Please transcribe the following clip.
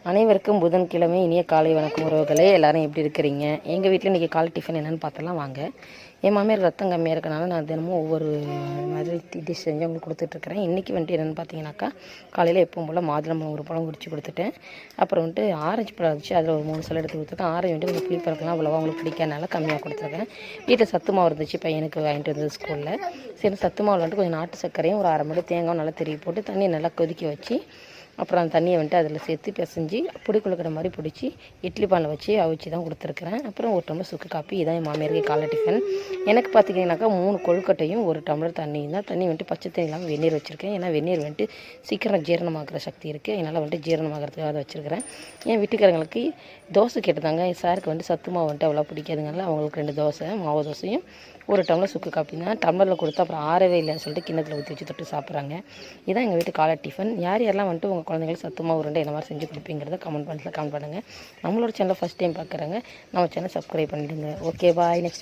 அனைவருக்கும் புதன்கிழமை இனிய காலை வணக்கம் உறவுகளே. எல்லோரும் எப்படி இருக்கிறீங்க? எங்கள் வீட்டில் இன்றைக்கி காலை டிஃபன் என்னென்னு பார்த்தலாம் வாங்க. என் மாமியார் ரத்தம் கம்மியாக இருக்கனால நான் தினமும் ஒவ்வொரு மாதிரி டிஷ் செஞ்சு அவங்களுக்கு கொடுத்துட்ருக்குறேன். இன்றைக்கி வந்துட்டு என்னென்னு பார்த்தீங்கன்னாக்கா, காலையில் எப்பவும் போல் மாதுளம்பழம் ஒரு பழம் குடிச்சு கொடுத்துட்டேன். அப்புறம் வந்துட்டு ஆரஞ்சு பழம் வச்சு அதில் ஒரு 3 சல எடுத்து கொடுத்துருக்கேன். ஆரஞ்சு வந்துட்டு கொஞ்சம் புளிப்பறக்கலாம் அவ்வளோவா அவங்களுக்கு பிடிக்காதனால கம்மியாக கொடுத்துருக்கேன். வீட்டில் சத்து மாவு இருந்துச்சு, பையனுக்கு வாங்கிட்டு வந்தது ஸ்கூலில். சரி, சத்து மாவில் வந்துட்டு கொஞ்சம் நாட்டு சர்க்கரையும் ஒரு 1/2 மணி தேங்காயும் நல்லா திருவி போட்டு தண்ணியை நல்லா கொதிக்க வச்சு அப்புறம் அந்த தண்ணியை வந்துட்டு அதில் சேர்த்து பிசைஞ்சு பொடி கொழுக்கிற மாதிரி பிடிச்சி இட்லி பானில் வச்சு அவிச்சு தான் கொடுத்துருக்குறேன். அப்புறம் ஒரு டம்ளர் சுக்கு காப்பி, இதான் என் மாமியாருக்கு காலை டிஃபன். எனக்கு பார்த்திங்கனாக்கா 3 கொழுக்கட்டையும் 1 டம்ளர் தண்ணியும் தான். தண்ணி வந்துட்டு பச்சை தண்ணி இல்லாமல் வெந்நீர் வச்சுருக்கேன். ஏன்னா வெந்நீர் வந்துட்டு சீக்கிரம் ஜீரணமாகிற சக்தி இருக்குது. அதனால் வந்துட்டு ஜீரணமாகறதுக்காக அதை வச்சுருக்கிறேன். என் வீட்டுக்காரங்களுக்கு தோசை கேட்டுதாங்க. சாருக்கு வந்துட்டு சத்து மாவு வந்துட்டு அவ்வளோ பிடிக்காதுனால அவங்களுக்கு 2 தோசை, மாவு தோசையும் 1 டம்ளர் சுக்கு காப்பி தான். டம்ளரில் கொடுத்தா அப்புறம் ஆறவே இல்லைன்னு சொல்லிட்டு கிண்ணத்தில் ஊற்றி வச்சு தொட்டு சாப்பிட்றாங்க. இதான் எங்கள் வீட்டு காலை டிஃபன். யார் யாரெல்லாம் வந்துட்டு உங்கள் குழந்தைங்களுக்கு சத்துமாக உருண்டை என்ன மாதிரி செஞ்சு கொடுப்பீங்கிறத கமெண்ட் பண்ணுங்கள். நம்மளோட சேனலை ஃபஸ்ட் டைம் பார்க்குறாங்க, நம்ம சேனல் சப்ஸ்கிரைப் பண்ணிவிடுங்க. ஓகே, பாய். நெக்ஸ்ட்